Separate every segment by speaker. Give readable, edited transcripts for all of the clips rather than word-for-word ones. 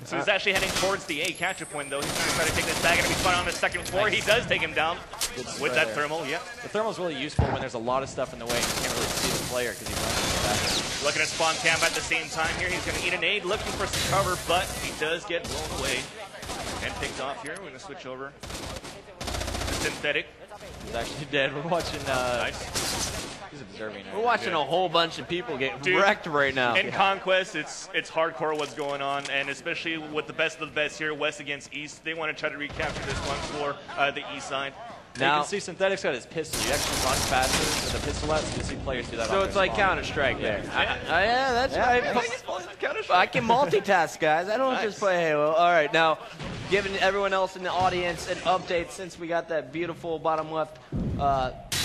Speaker 1: So he's actually heading towards the A capture point, though. He's going to try to take this back and be spun on the second floor. He does take him down with that thermal, yeah.
Speaker 2: The thermal's really useful when there's a lot of stuff in the way and you can't really see the player because he's running back.
Speaker 1: Looking at spawn camp at the same time here. He's going to eat a nade, looking for some cover, but he does get blown away and picked off here. We're going to switch over to Synthetic.
Speaker 2: He's actually dead. We're watching.
Speaker 1: Nice.
Speaker 2: He's observing.
Speaker 3: We're watching a whole bunch of people get wrecked right now.
Speaker 1: In Conquest, it's hardcore what's going on, and especially with the best of the best here, West against East, they want to try to recapture this one for the East side.
Speaker 2: Now, you can see Synthetic's got his pistol. You actually run faster with the pistol out, so you see players do that.
Speaker 3: So it's like Counter-Strike there. Yeah, that's right. I can multitask, guys. I don't just play Halo. All right, now, giving everyone else in the audience an update since we got that beautiful bottom left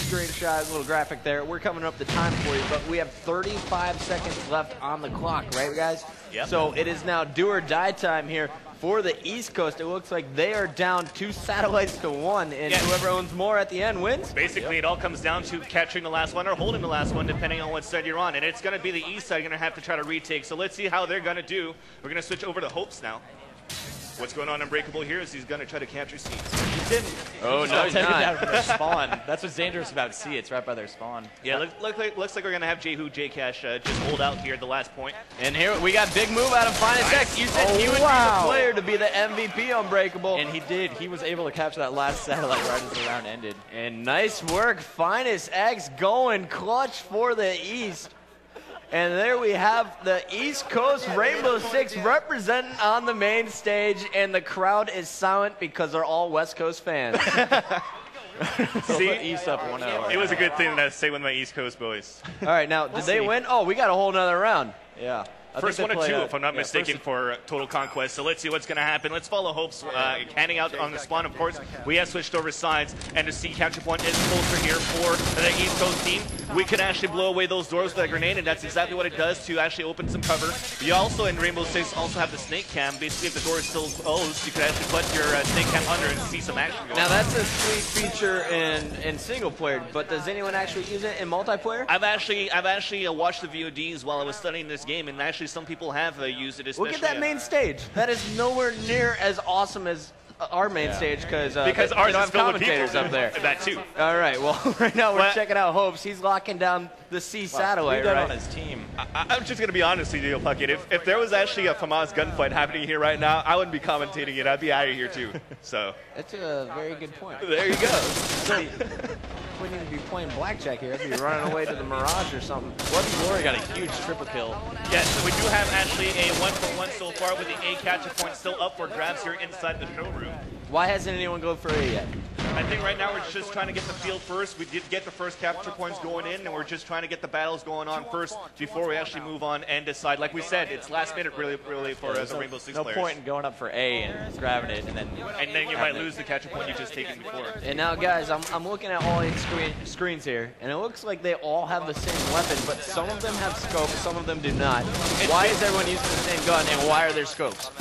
Speaker 3: screenshot, little graphic there. We're coming up the time for you, but we have 35 seconds left on the clock, right, guys?
Speaker 1: Yep.
Speaker 3: So it is now do or die time here. For the East Coast, it looks like they are down 2 satellites to 1, and whoever owns more at the end wins.
Speaker 1: Basically, it all comes down to capturing the last one or holding the last one, depending on what side you're on. And it's going to be the East side going to have to try to retake. So let's see how they're going to do. We're going to switch over to Hopes now. What's going on Unbreakable here is he's going to try to capture C.
Speaker 2: He didn't.
Speaker 3: Oh, no, he's not.
Speaker 2: Down from their spawn. That's what's dangerous about C. It's right by their spawn.
Speaker 1: Yeah, looks like we're going to have JwhoJcash just hold out here at the last point.
Speaker 3: And here we got big move out of Finest X. You said he would be the player to be the MVP Unbreakable.
Speaker 2: And he did. He was able to capture that last satellite right as the round ended.
Speaker 3: And nice work. Finest X going clutch for the East. And there we have the East Coast Rainbow Six representing on the main stage, and the crowd is silent because they're all West Coast fans.
Speaker 2: See, East up 1-0.
Speaker 1: It was a good thing to say with my East Coast boys.
Speaker 3: All right, now, did they win? Oh, we got a whole nother round.
Speaker 2: Yeah.
Speaker 1: First one or two, if I'm not mistaken, for Total Conquest. So let's see what's going to happen. Let's follow Hopes handing out on the spawn, of course. We have switched over sides, and the C capture point is closer here for the East Coast team. We could actually blow away those doors with a grenade, and that's exactly what it does to actually open some cover. You also, in Rainbow Six, also have the snake cam. Basically, if the door is still closed, you can actually put your snake cam under and see some action going on.
Speaker 3: Now, that's a sweet feature in single player, but does anyone actually use it in multiplayer?
Speaker 1: I've actually watched the VODs while I was studying this game, and actually some people have used it. Especially
Speaker 3: look at that main stage. That is nowhere near as awesome as our main stage because
Speaker 1: ours
Speaker 3: don't
Speaker 1: is
Speaker 3: have
Speaker 1: filled with
Speaker 3: commentators
Speaker 1: people.
Speaker 3: up there.
Speaker 1: That too.
Speaker 3: All right. Well, right now we're checking out Hopes. He's locking down the C satellite right
Speaker 2: on his team.
Speaker 1: I'm just going to be honest with you, Puckett. If there was actually a FAMAS gunfight happening here right now, I wouldn't be commentating it. I'd be out of here too. So
Speaker 3: that's a very good point.
Speaker 1: There you go.
Speaker 3: So, we need to be playing blackjack here. I'd be running away to the Mirage or something.
Speaker 2: Bloody Glory got a huge triple kill.
Speaker 1: Yes, so we do have actually a 1-for-1 so far with the A capture point still up for grabs here inside the showroom.
Speaker 3: Why hasn't anyone gone for A yet?
Speaker 1: I think right now we're just trying to get the field first. We did get the first capture points going in, and we're just trying to get the battles going on first before we actually move on and decide. Like we said, it's last minute really for the Rainbow Six players.
Speaker 2: No point in going up for A and grabbing it and then
Speaker 1: you might lose the capture point you just taken before.
Speaker 3: And now, guys, I'm looking at all 8 screens here, and it looks like they all have the same weapon, but some of them have scopes, some of them do not. Why is everyone using the same gun, and why are there scopes?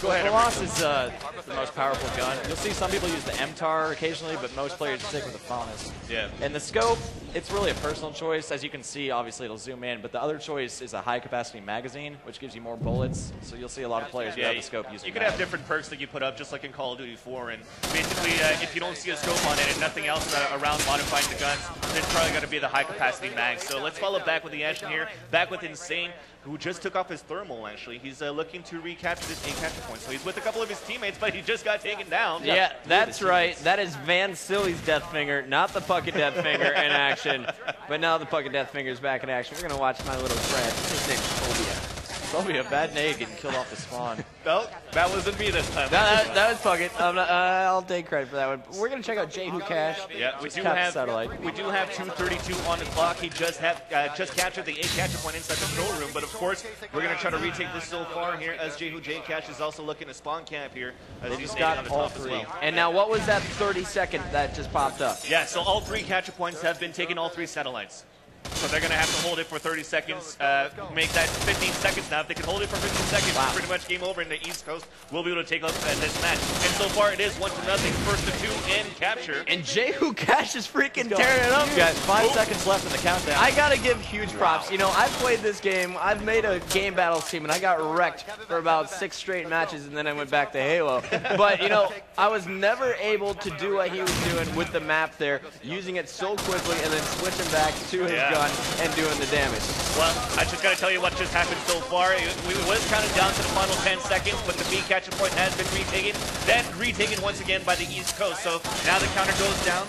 Speaker 2: Go ahead. Colossus is the most powerful gun. You'll see some people use the MTAR occasionally, but most players stick with the Faunus.
Speaker 1: Yeah.
Speaker 2: And the scope, it's really a personal choice. As you can see, obviously it'll zoom in, but the other choice is a high-capacity magazine, which gives you more bullets. So you'll see a lot of players without the scope using.
Speaker 1: You could have different perks that you put up, just like in Call of Duty 4. And basically, if you don't see a scope on it and nothing else around modifying the guns, it's probably going to be the high-capacity mag. So let's follow back with the action here. Back with Insane, who just took off his thermal, actually. He's looking to recapture this A capture point. So he's with a couple of his teammates, but he just got taken down.
Speaker 3: Yeah, that's right. That is Van Silly's Deathfinger, not the Puckett Deathfinger in action. But now the Puckett Deathfinger is back in action. We're going to watch my little friend. His name's Phobia.
Speaker 2: Phobia, bad nade getting killed off the spawn.
Speaker 1: No, that wasn't me this time.
Speaker 3: That was Puckett. I'll take credit for that one. We're going to check out JwhoJcash.
Speaker 1: Yeah, we do have 2:32 on the clock. He just captured the A capture point inside the control room, but of course, we're going to try to retake this so far here as JwhoJcash is also looking to spawn camp here.
Speaker 2: He's got on the all top 3. As well.
Speaker 3: And now, what was that 30-second that just popped up?
Speaker 1: Yeah, so all 3 capture points have been taken, all 3 satellites. So they're going to have to hold it for 30 seconds, make that 15 seconds now. If they can hold it for 15 seconds, it's pretty much game over, and the East Coast will be able to take up this match. And so far, it is 1-0, first to 2 in capture.
Speaker 3: And JwhoJcash is freaking tearing it up, guys.
Speaker 2: 5 seconds left in the countdown.
Speaker 3: I gotta give huge props. You know, I've played this game. I've made a game battles team, and I got wrecked for about 6 straight matches, and then I went back to Halo. But, you know, I was never able to do what he was doing with the map there, using it so quickly and then switching back to his gun and doing the damage.
Speaker 1: Well, I just got to tell you what just happened so far. We was counted down to the final 10 seconds, but the B catcher point has been retaken. Then retaken once again by the East Coast. So now the counter goes down.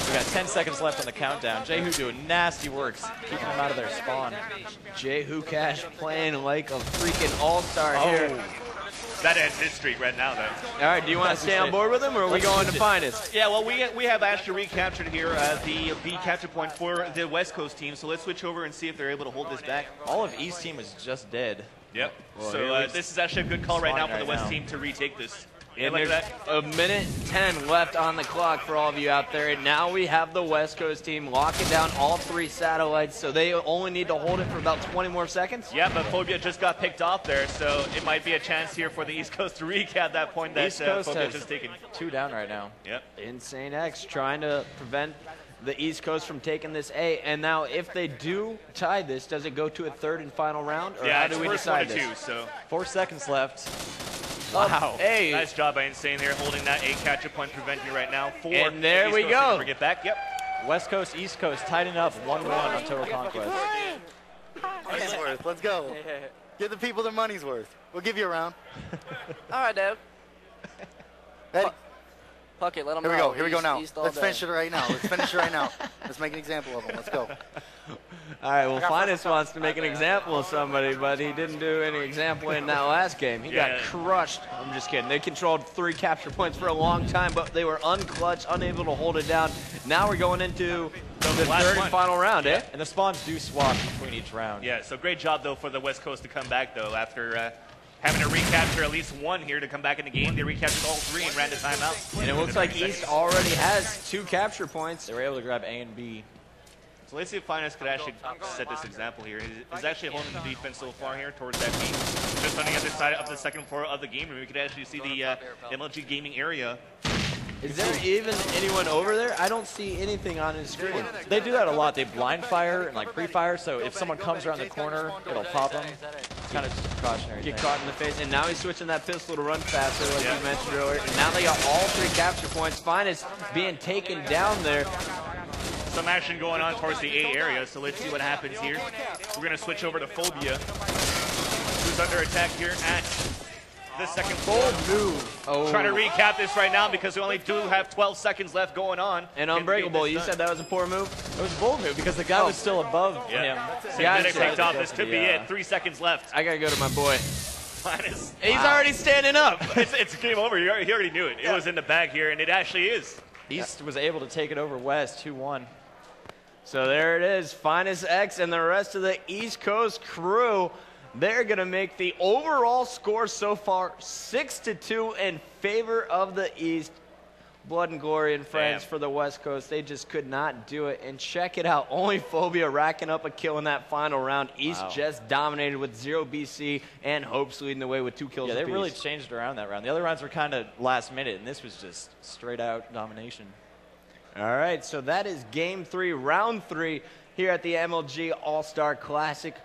Speaker 2: We got 10 seconds left on the countdown. JwhoJcash doing nasty works, keeping them out of their spawn.
Speaker 3: JwhoJcash playing like a freaking all-star here.
Speaker 1: That ends his streak right now, though.
Speaker 3: All right, do you want to stay on board with him, or are we going to Finest?
Speaker 1: Yeah, well, we have actually recaptured here the B capture point for the West Coast team, so let's switch over and see if they're able to hold this back.
Speaker 2: All of East team is just dead.
Speaker 1: Yep. Well, so this is actually a good call right now for the West team to retake this.
Speaker 3: And there's a minute 10 left on the clock for all of you out there. And now we have the West Coast team locking down all 3 satellites, so they only need to hold it for about 20 more seconds.
Speaker 1: Yeah, but Phobia just got picked off there, so it might be a chance here for the East Coast to recap that point that Phobia just taken.
Speaker 2: 2 down right now.
Speaker 1: Yep.
Speaker 3: Insane X trying to prevent the East Coast from taking this A. And now if they do tie this, does it go to a 3rd and final round? Or how do we decide this?
Speaker 1: 2, so
Speaker 2: 4 seconds left.
Speaker 3: Wow. Hey.
Speaker 1: Nice job by Insane there, holding that A catcher point preventing right now. 4.
Speaker 3: And there we go.
Speaker 1: Bring it back. Yep.
Speaker 2: West Coast, East Coast, tighten up 1-1 on Total Conquest.
Speaker 4: Money's worth. Let's go. Give the people their money's worth. We'll give you a round.
Speaker 5: All right, Dave.
Speaker 4: Ready?
Speaker 5: Fuck it, let them
Speaker 4: Here we
Speaker 5: know.
Speaker 4: go. Here we go now. Let's
Speaker 5: day.
Speaker 4: finish it right now. Let's finish it right now. Let's make an example of them. Let's go.
Speaker 3: All right, well, Finest wants to make an example of somebody, but he didn't do any example in that last game. He got crushed. I'm just kidding. They controlled 3 capture points for a long time, but they were unclutched, unable to hold it down. Now we're going into the 3rd and final round, eh?
Speaker 2: And the spawns do swap between each round.
Speaker 1: Yeah, so great job, though, for the West Coast to come back, though, after having to recapture at least 1 here to come back in the game. They recaptured all 3 and ran the timeout.
Speaker 3: And it looks like East already has 2 capture points.
Speaker 2: They were able to grab A and B.
Speaker 1: So let's see if Finest could actually set this example here. He's actually holding the defense so far here towards that B. Just on the other side of the 2nd floor of the game room, we could actually see the MLG gaming area.
Speaker 3: Is there even anyone over there? I don't see anything on his screen.
Speaker 2: They do that a lot. They blind fire and like pre-fire, so if someone comes around the corner, it'll pop them. It's kind of just a precautionary
Speaker 3: Get
Speaker 2: thing.
Speaker 3: caught in the face, and now he's switching that pistol to run faster, like you mentioned earlier. And now they got all 3 capture points. Finest being taken down there.
Speaker 1: Some action going on towards the A area, so let's see what happens here. We're going to switch over to Phobia, who's under attack here at the 2nd floor.
Speaker 3: Move. Oh.
Speaker 1: Trying to recap this right now because we only do have 12 seconds left going on.
Speaker 3: And Unbreakable, you said that was a poor move?
Speaker 2: It was a bold move because the guy was still above him.
Speaker 1: Yeah, picked off. This could be it. 3 seconds left.
Speaker 3: I got to go to my boy.
Speaker 1: Minus.
Speaker 3: He's already standing up.
Speaker 1: It's game over. He already knew it. It was in the bag here, and it actually is.
Speaker 2: East was able to take it over West 2-1.
Speaker 3: So there it is. Finest X and the rest of the East Coast crew. They're going to make the overall score so far 6-2 in favor of the East. Blood and glory and friends for the West Coast. They just could not do it. And check it out. Only Phobia racking up a kill in that final round. East just dominated with 0 BC and Hopes leading the way with 2 kills
Speaker 2: Yeah, they
Speaker 3: apiece.
Speaker 2: really changed around that round. The other rounds were kind of last minute, and this was just straight out domination.
Speaker 3: All right, so that is Game 3, Round 3 here at the MLG All-Star Classic.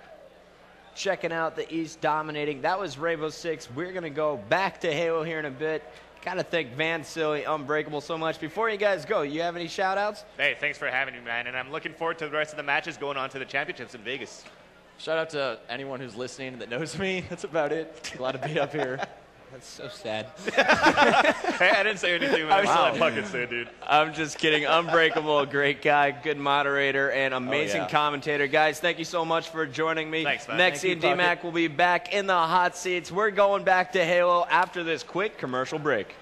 Speaker 3: Checking out the East dominating. That was Rainbow Six. We're going to go back to Halo here in a bit. Gotta thank Van Silly, Unbreakable so much. Before you guys go, you have any shout-outs?
Speaker 1: Hey, thanks for having me, man. And I'm looking forward to the rest of the matches going on to the championships in Vegas.
Speaker 2: Shout out to anyone who's listening that knows me. That's about it. Glad to be up here.
Speaker 3: That's so sad.
Speaker 1: Hey, I didn't say anything, but I fucking said, dude.
Speaker 3: I'm just kidding. Unbreakable, a great guy, good moderator, and amazing commentator. Guys, thank you so much for joining me.
Speaker 1: Thanks, man.
Speaker 3: Nexi and D-Mac will be back in the hot seats. We're going back to Halo after this quick commercial break.